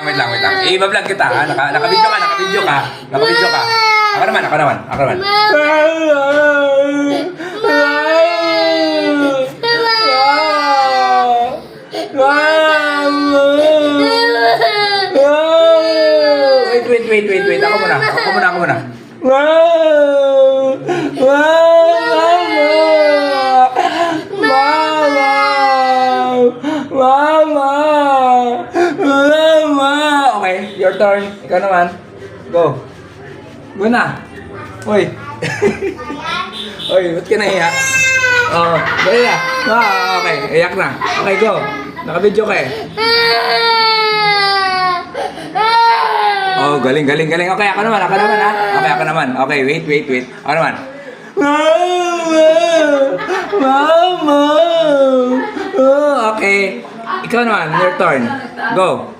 wait lang. I-vlog kita, ha? Naka-video ka. Ako naman. Wait. Ako muna. Mama! Okay, your turn. Ikaw naman. Go. Go na. Uy. Uy, ba't ka nahiya? Oo, dali na. Okay, iyak na. Okay, go. Naka-video ka eh. Oh, galing. Okay, ako naman ha. Okay, ako naman. Okay, wait. Ako naman. Mama! Oh, okay. Ikaw naman, your turn. Go.